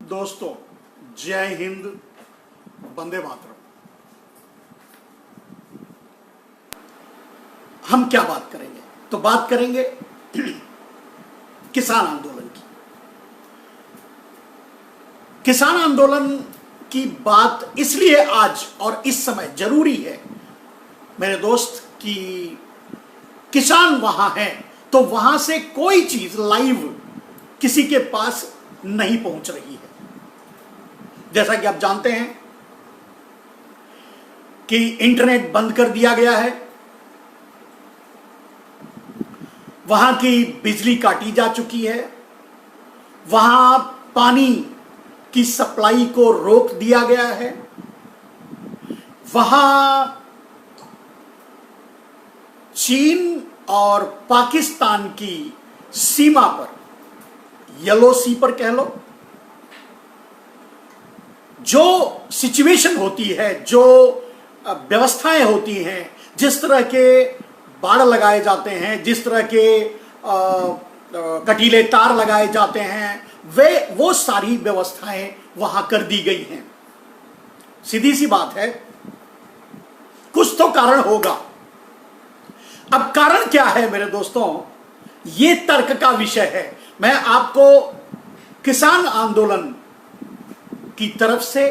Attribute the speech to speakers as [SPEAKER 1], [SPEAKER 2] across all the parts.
[SPEAKER 1] दोस्तों, जय हिंद, वंदे मातरम। हम क्या बात करेंगे? तो बात करेंगे किसान आंदोलन की। किसान आंदोलन की बात इसलिए आज और इस समय जरूरी है मेरे दोस्त कि किसान वहां हैं तो वहां से कोई चीज लाइव किसी के पास नहीं पहुंच रही है। जैसा कि आप जानते हैं कि इंटरनेट बंद कर दिया गया है, वहां की बिजली काटी जा चुकी है, वहां पानी की सप्लाई को रोक दिया गया है, वहां चीन और पाकिस्तान की सीमा पर, येलो सी पर कह लो, जो सिचुएशन होती है, जो व्यवस्थाएं होती हैं, जिस तरह के बाड़ लगाए जाते हैं, जिस तरह के कटीले तार लगाए जाते हैं, वो सारी व्यवस्थाएं वहां कर दी गई हैं। सीधी सी बात है, कुछ तो कारण होगा। अब कारण क्या है मेरे दोस्तों, ये तर्क का विषय है। मैं आपको किसान आंदोलन की तरफ से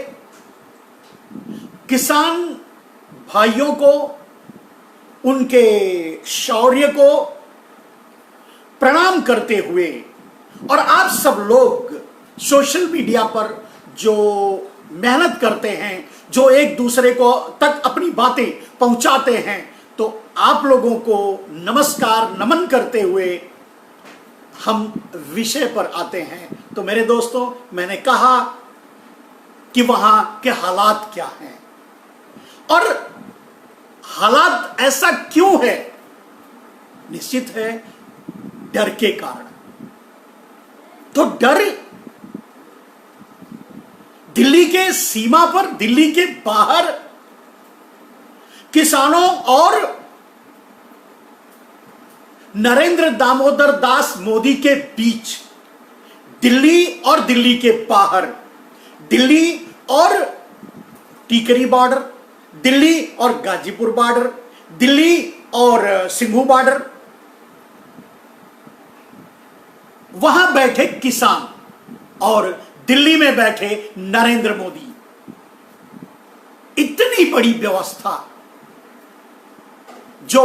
[SPEAKER 1] किसान भाइयों को, उनके शौर्य को प्रणाम करते हुए, और आप सब लोग सोशल मीडिया पर जो मेहनत करते हैं, जो एक दूसरे को तक अपनी बातें पहुंचाते हैं, तो आप लोगों को नमस्कार नमन करते हुए हम विषय पर आते हैं। तो मेरे दोस्तों, मैंने कहा कि वहां के हालात क्या हैं और हालात ऐसा क्यों है। निश्चित है डर के कारण। तो डर दिल्ली के सीमा पर, दिल्ली के बाहर किसानों और नरेंद्र दामोदर दास मोदी के बीच, दिल्ली और दिल्ली के बाहर, दिल्ली और टीकरी बॉर्डर, दिल्ली और गाजीपुर बॉर्डर, दिल्ली और सिंघू बॉर्डर, वहां बैठे किसान और दिल्ली में बैठे नरेंद्र मोदी। इतनी बड़ी व्यवस्था जो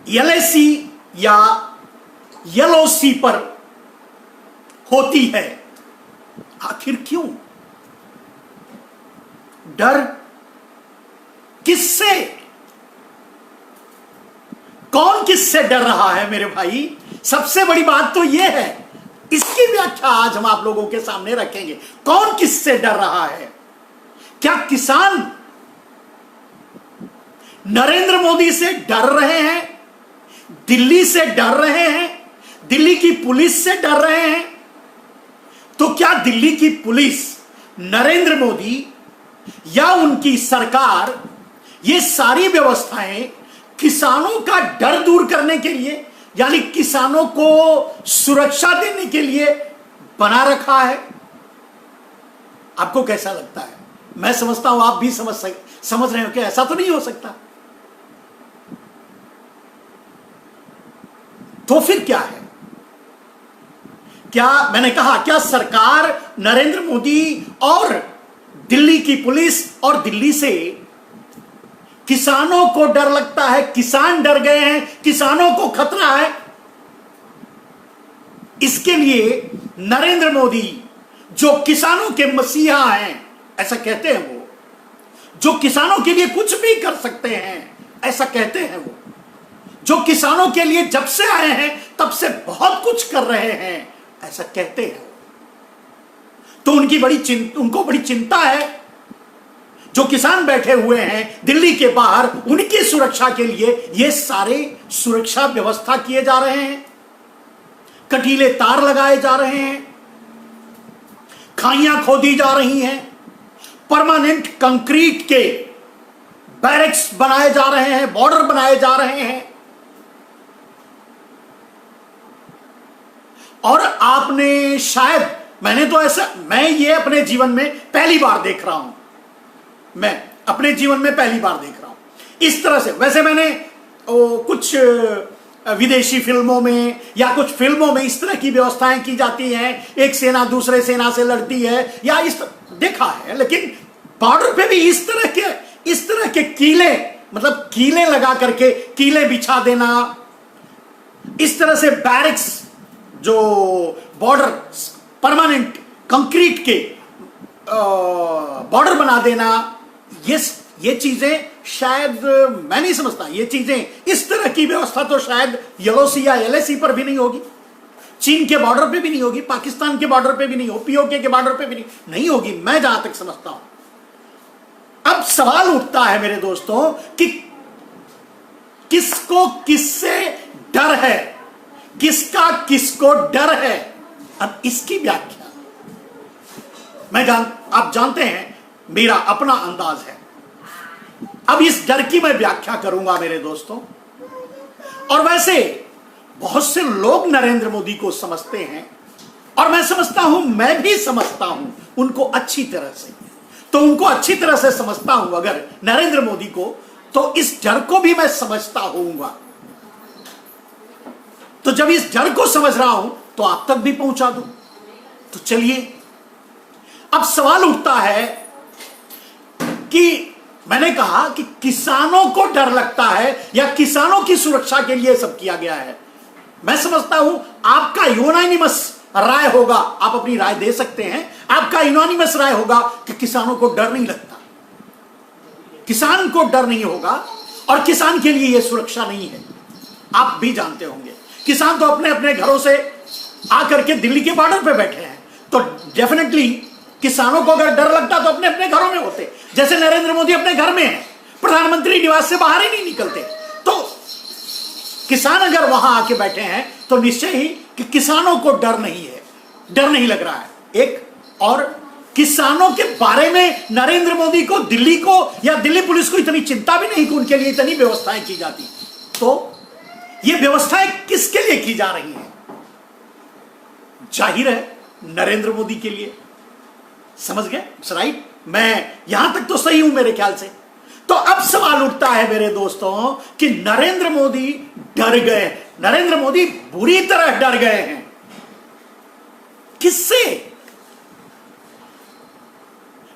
[SPEAKER 1] एलएसी या येलो सी पर होती है, आखिर क्यों? डर किससे? कौन किससे डर रहा है मेरे भाई? सबसे बड़ी बात तो यह है, इसकी व्याख्या आज हम आप लोगों के सामने रखेंगे। कौन किससे डर रहा है? क्या किसान नरेंद्र मोदी से डर रहे हैं? दिल्ली से डर रहे हैं? दिल्ली की पुलिस से डर रहे हैं? तो क्या दिल्ली की पुलिस, नरेंद्र मोदी या उनकी सरकार ये सारी व्यवस्थाएं किसानों का डर दूर करने के लिए, यानी किसानों को सुरक्षा देने के लिए बना रखा है? आपको कैसा लगता है? मैं समझता हूं आप भी समझ रहे हो कि ऐसा तो नहीं हो सकता। तो फिर क्या है? क्या मैंने कहा, क्या सरकार, नरेंद्र मोदी और दिल्ली की पुलिस और दिल्ली से किसानों को डर लगता है? किसान डर गए हैं, किसानों को खतरा है। इसके लिए नरेंद्र मोदी, जो किसानों के मसीहा हैं, ऐसा कहते हैं वो, जो किसानों के लिए कुछ भी कर सकते हैं, ऐसा कहते हैं वो, जो किसानों के लिए जब से आए हैं तब से बहुत कुछ कर रहे हैं, ऐसा कहते हैं। तो उनको बड़ी चिंता है। जो किसान बैठे हुए हैं दिल्ली के बाहर, उनकी सुरक्षा के लिए ये सारे सुरक्षा व्यवस्था किए जा रहे हैं, कटीले तार लगाए जा रहे हैं, खाइयां खोदी जा रही हैं, परमानेंट कंक्रीट के बैरक्स बनाए जा रहे हैं, बॉर्डर बनाए जा रहे हैं। और आपने शायद, मैं ये अपने जीवन में पहली बार देख रहा हूं, मैं अपने जीवन में पहली बार देख रहा हूं इस तरह से। वैसे मैंने कुछ विदेशी फिल्मों में या कुछ फिल्मों में इस तरह की व्यवस्थाएं की जाती हैं, एक सेना दूसरे सेना से लड़ती है या इस देखा है, लेकिन बॉर्डर पे भी इस तरह के कीले, मतलब कीले लगा करके, कीले बिछा देना, इस तरह से बैरिक्स, जो बॉर्डर परमानेंट कंक्रीट के बॉर्डर बना देना, ये चीजें शायद मैं नहीं समझता। ये चीजें, इस तरह की व्यवस्था तो शायद LOC या LAC पर भी नहीं होगी, चीन के बॉर्डर पे भी नहीं होगी, पाकिस्तान के बॉर्डर पे भी नहीं होगी, POK के बॉर्डर पे भी नहीं होगी, मैं जहां तक समझता हूं। अब सवाल उठता है मेरे दोस्तों कि किसको किससे डर है, किसका किसको डर है। अब इसकी व्याख्या आप जानते हैं, मेरा अपना अंदाज है। अब इस डर की मैं व्याख्या करूंगा मेरे दोस्तों। और वैसे बहुत से लोग नरेंद्र मोदी को समझते हैं, और मैं समझता हूं, मैं भी समझता हूं उनको अच्छी तरह से, तो उनको अच्छी तरह से समझता हूं अगर नरेंद्र मोदी को, तो इस डर को भी मैं समझता होऊंगा। तो जब इस डर को समझ रहा हूं तो आप तक भी पहुंचा दूं। तो चलिए, अब सवाल उठता है कि मैंने कहा कि किसानों को डर लगता है या किसानों की सुरक्षा के लिए सब किया गया है। मैं समझता हूं आपका यूनानिमस राय होगा, आप अपनी राय दे सकते हैं, आपका यूनानिमस राय होगा कि किसानों को डर नहीं लगता, किसान को डर नहीं होगा और किसान के लिए यह सुरक्षा नहीं है। आप भी जानते होंगे, किसान तो अपने अपने घरों से आकर के दिल्ली के बॉर्डर पे बैठे हैं, तो डेफिनेटली किसानों को अगर डर लगता तो अपने अपने घरों में होते। जैसे नरेंद्र मोदी अपने घर में है, प्रधानमंत्री निवास से बाहर ही नहीं निकलते, तो किसान अगर वहां आके बैठे हैं तो निश्चय ही कि किसानों को डर नहीं है, डर नहीं लग रहा है। एक और किसानों के बारे में नरेंद्र मोदी को, दिल्ली को या दिल्ली पुलिस को इतनी चिंता भी नहीं कि उनके लिए इतनी व्यवस्थाएं की जाती। तो ये व्यवस्थाएं किसके लिए की जा रही हैं? जाहिर है नरेंद्र मोदी के लिए। समझ गए राइट? मैं यहां तक तो सही हूं मेरे ख्याल से। तो अब सवाल उठता है मेरे दोस्तों कि नरेंद्र मोदी डर गए, नरेंद्र मोदी बुरी तरह डर गए हैं। किससे?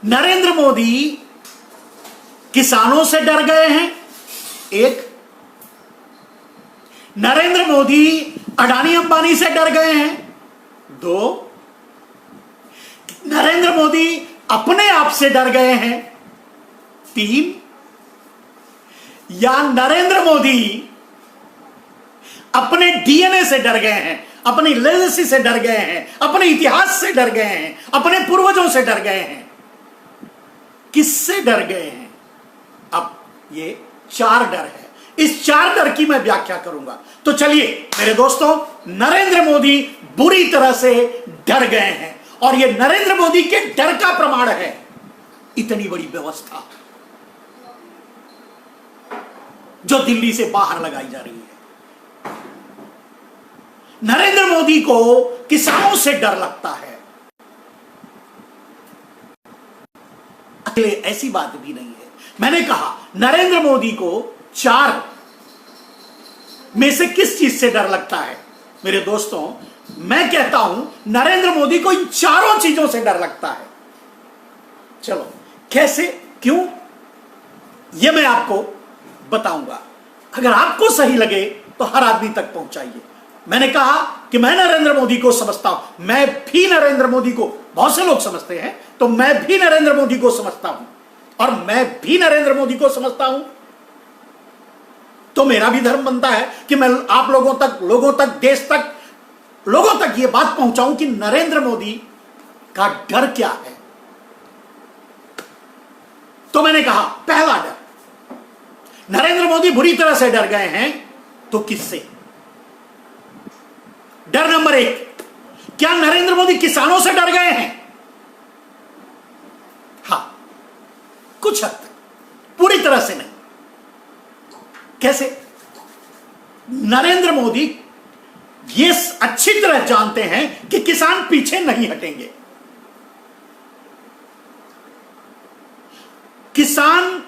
[SPEAKER 1] नरेंद्र मोदी किसानों से डर गए हैं, एक। नरेंद्र मोदी अडानी अंबानी से डर गए हैं, दो। नरेंद्र मोदी अपने आप से डर गए हैं, तीन। या नरेंद्र मोदी अपने DNA से डर गए हैं, अपनी लेगेसी से डर गए हैं, अपने इतिहास से डर गए हैं, अपने पूर्वजों से डर गए हैं। किससे डर गए हैं? अब ये चार डर है, इस चार डर की मैं व्याख्या करूंगा। तो चलिए मेरे दोस्तों, नरेंद्र मोदी बुरी तरह से डर गए हैं, और ये नरेंद्र मोदी के डर का प्रमाण है इतनी बड़ी व्यवस्था जो दिल्ली से बाहर लगाई जा रही है। नरेंद्र मोदी को किसानों से डर लगता है, अकेले ऐसी बात भी नहीं है। मैंने कहा नरेंद्र मोदी को चार में से किस चीज से डर लगता है? मेरे दोस्तों, मैं कहता हूं नरेंद्र मोदी को इन चारों चीजों से डर लगता है। चलो कैसे, क्यों, यह मैं आपको बताऊंगा। अगर आपको सही लगे तो हर आदमी तक पहुंचाइए। मैंने कहा कि मैं नरेंद्र मोदी को समझता हूं, मैं भी नरेंद्र मोदी को, बहुत से लोग समझते हैं, तो मैं भी नरेंद्र मोदी को समझता हूं, और मैं भी नरेंद्र मोदी को समझता हूं, तो मेरा भी धर्म बनता है कि मैं आप लोगों तक, देश तक, लोगों तक यह बात पहुंचाऊं कि नरेंद्र मोदी का डर क्या है। तो मैंने कहा पहला डर, नरेंद्र मोदी बुरी तरह से डर गए हैं, तो किससे? डर नंबर एक, क्या नरेंद्र मोदी किसानों से डर गए हैं? हां, कुछ हद तक, पूरी तरह से नहीं। कैसे? नरेंद्र मोदी ये अच्छी तरह जानते हैं कि किसान पीछे नहीं हटेंगे। किसान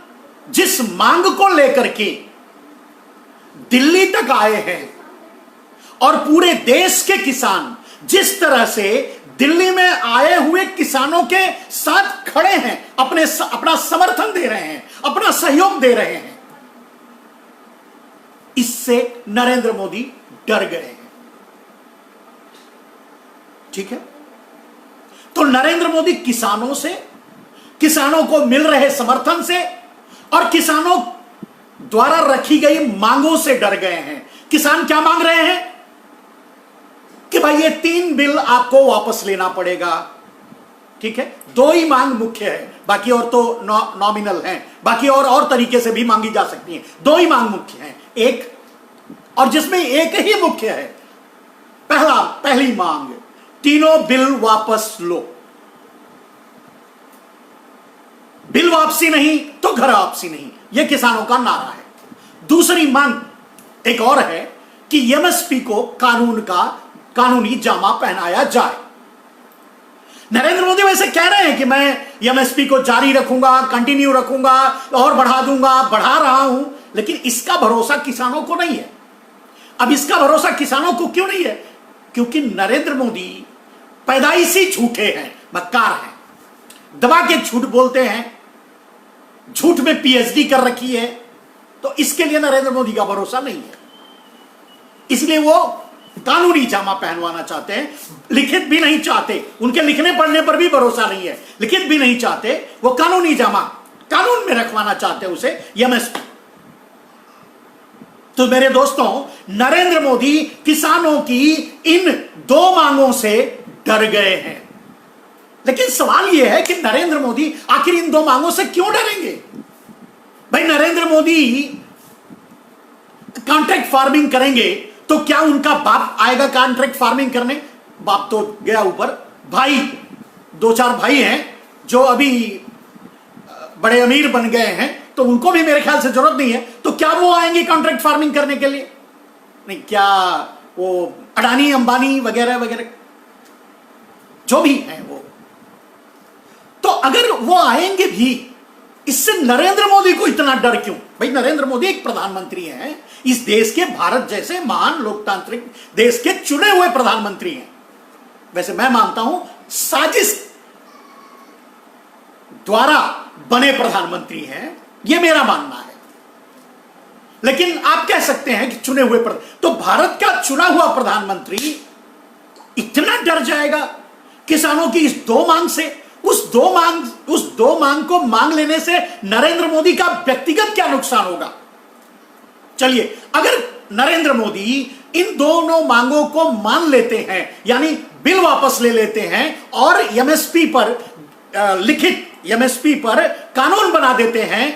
[SPEAKER 1] जिस मांग को लेकर के दिल्ली तक आए हैं और पूरे देश के किसान जिस तरह से दिल्ली में आए हुए किसानों के साथ खड़े हैं, अपना समर्थन दे रहे हैं, अपना सहयोग दे रहे हैं, इससे नरेंद्र मोदी डर गए हैं। ठीक है, तो नरेंद्र मोदी किसानों से, किसानों को मिल रहे समर्थन से और किसानों द्वारा रखी गई मांगों से डर गए हैं। किसान क्या मांग रहे हैं कि भाई ये 3 बिल आपको वापस लेना पड़ेगा। ठीक है, 2 ही मांग मुख्य है, बाकी और तो नॉमिनल हैं, बाकी और तरीके से भी मांगी जा सकती हैं। 2 ही मांग मुख्य हैं, एक, और जिसमें एक ही मुख्य है। पहली मांग, तीनों बिल वापस लो। बिल वापसी नहीं तो घर वापसी नहीं, यह किसानों का नारा है। दूसरी मांग एक और है कि एमएसपी को कानूनी जामा पहनाया जाए। नरेंद्र मोदी वैसे कह रहे हैं कि मैं एमएसपी को जारी रखूंगा, कंटिन्यू रखूंगा और बढ़ा दूंगा, बढ़ा रहा हूं, लेकिन इसका भरोसा किसानों को नहीं है। अब इसका भरोसा किसानों को क्यों नहीं है? क्योंकि नरेंद्र मोदी पैदाइशी झूठे हैं, मक्कार हैं, दबा के झूठ बोलते हैं, झूठ में पीएचडी कर रखी है, तो इसके लिए नरेंद्र मोदी का भरोसा नहीं है। इसलिए वो कानूनी जामा पहनवाना चाहते हैं, लिखित भी नहीं चाहते, उनके लिखने पढ़ने पर भी भरोसा नहीं है, लिखित भी नहीं चाहते, वो कानूनी जामा, कानून में रखवाना चाहते हैं उसे, एमएसपी। तो मेरे दोस्तों, नरेंद्र मोदी किसानों की इन 2 मांगों से डर गए हैं। लेकिन सवाल यह है कि नरेंद्र मोदी आखिर इन 2 मांगों से क्यों डरेंगे? भाई नरेंद्र मोदी कॉन्ट्रैक्ट फार्मिंग करेंगे तो क्या उनका बाप आएगा कॉन्ट्रैक्ट फार्मिंग करने? बाप तो गया ऊपर, भाई 2-4 भाई हैं जो अभी बड़े अमीर बन गए हैं, तो उनको भी मेरे ख्याल से जरूरत नहीं है। तो क्या वो आएंगे कॉन्ट्रैक्ट फार्मिंग करने के लिए? नहीं, क्या वो अडानी अंबानी वगैरह वगैरह जो भी हैं वो, तो अगर वो आएंगे भी, इससे नरेंद्र मोदी को इतना डर क्यों? भाई नरेंद्र मोदी एक प्रधानमंत्री हैं, इस देश के, भारत जैसे महान लोकतांत्रिक देश के चुने हुए प्रधानमंत्री हैं। वैसे मैं मानता हूं साजिश द्वारा बने प्रधानमंत्री हैं, यह मेरा मानना है। लेकिन आप कह सकते हैं कि चुने हुए तो भारत का चुना हुआ प्रधानमंत्री इतना डर जाएगा किसानों की इस 2 मांग से? उस दो मांग को मांग लेने से नरेंद्र मोदी का व्यक्तिगत क्या नुकसान होगा? चलिए, अगर नरेंद्र मोदी इन दोनों मांगों को मान लेते हैं, यानी बिल वापस ले लेते हैं और एमएसपी पर लिखित एमएसपी पर कानून बना देते हैं,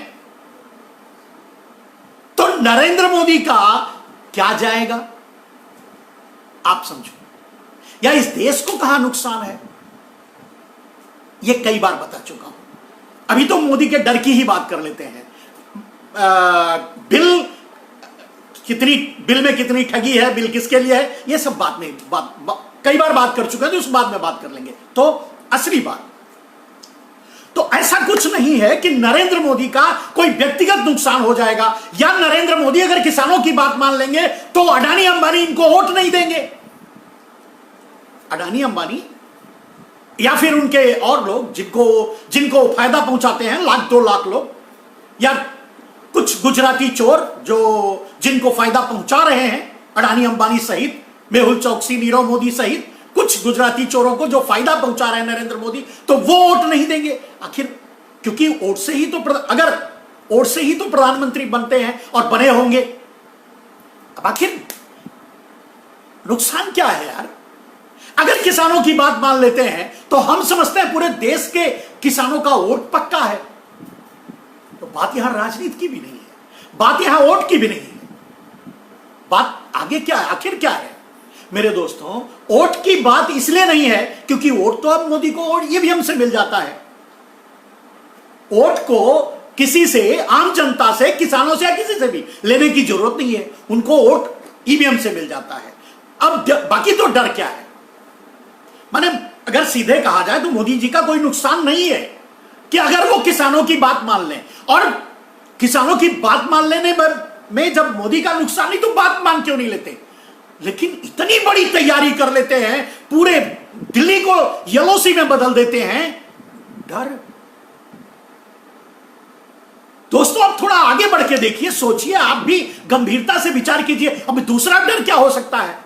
[SPEAKER 1] तो नरेंद्र मोदी का क्या जाएगा? आप समझो, या इस देश को कहां नुकसान है? यह कई बार बता चुका हूं। अभी तो मोदी के डर की ही बात कर लेते हैं। बिल में कितनी ठगी है, बिल किसके लिए है, यह सब बात नहीं, कई बार बात कर चुके हैं, तो उस बात में बात कर लेंगे। तो असली बात, तो ऐसा कुछ नहीं है कि नरेंद्र मोदी का कोई व्यक्तिगत नुकसान हो जाएगा, या नरेंद्र मोदी अगर किसानों की बात मान लेंगे तो अडानी अंबानी इनको वोट नहीं देंगे। अडानी अंबानी या फिर उनके और लोग जिनको फायदा पहुंचाते हैं, 1-2 लाख लोग, या कुछ गुजराती चोर जिनको फायदा पहुंचा रहे हैं, अडानी अंबानी सहित, मेहुल चौकसी, नीरव मोदी सहित कुछ गुजराती चोरों को जो फायदा पहुंचा रहे हैं नरेंद्र मोदी, तो वो वोट नहीं देंगे। आखिर क्योंकि वोट से ही तो प्रधानमंत्री बनते हैं और बने होंगे। अब आखिर नुकसान क्या है यार? अगर किसानों की बात मान लेते हैं तो हम समझते हैं पूरे देश के किसानों का वोट पक्का है। तो बात यहां राजनीति की भी नहीं है, बात यहां वोट की भी नहीं है। बात आगे क्या है, आखिर क्या है मेरे दोस्तों? वोट की बात इसलिए नहीं है क्योंकि वोट तो अब मोदी को वोट ईवीएम से मिल जाता है। वोट को किसी से, आम जनता से, किसानों से या किसी से भी लेने की जरूरत नहीं है, उनको वोट ईवीएम से मिल जाता है। अब बाकी तो डर क्या है? माने अगर सीधे कहा जाए तो मोदी जी का कोई नुकसान नहीं है कि अगर वो किसानों की बात मान लें, और किसानों की बात मान लेने में जब मोदी का नुकसान नहीं तो बात मान क्यों नहीं लेते? लेकिन इतनी बड़ी तैयारी कर लेते हैं, पूरे दिल्ली को येलोसी में बदल देते हैं। डर दोस्तों, अब थोड़ा आगे बढ़ के देखिए, सोचिए, आप भी गंभीरता से विचार कीजिए। अब दूसरा डर क्या हो सकता है?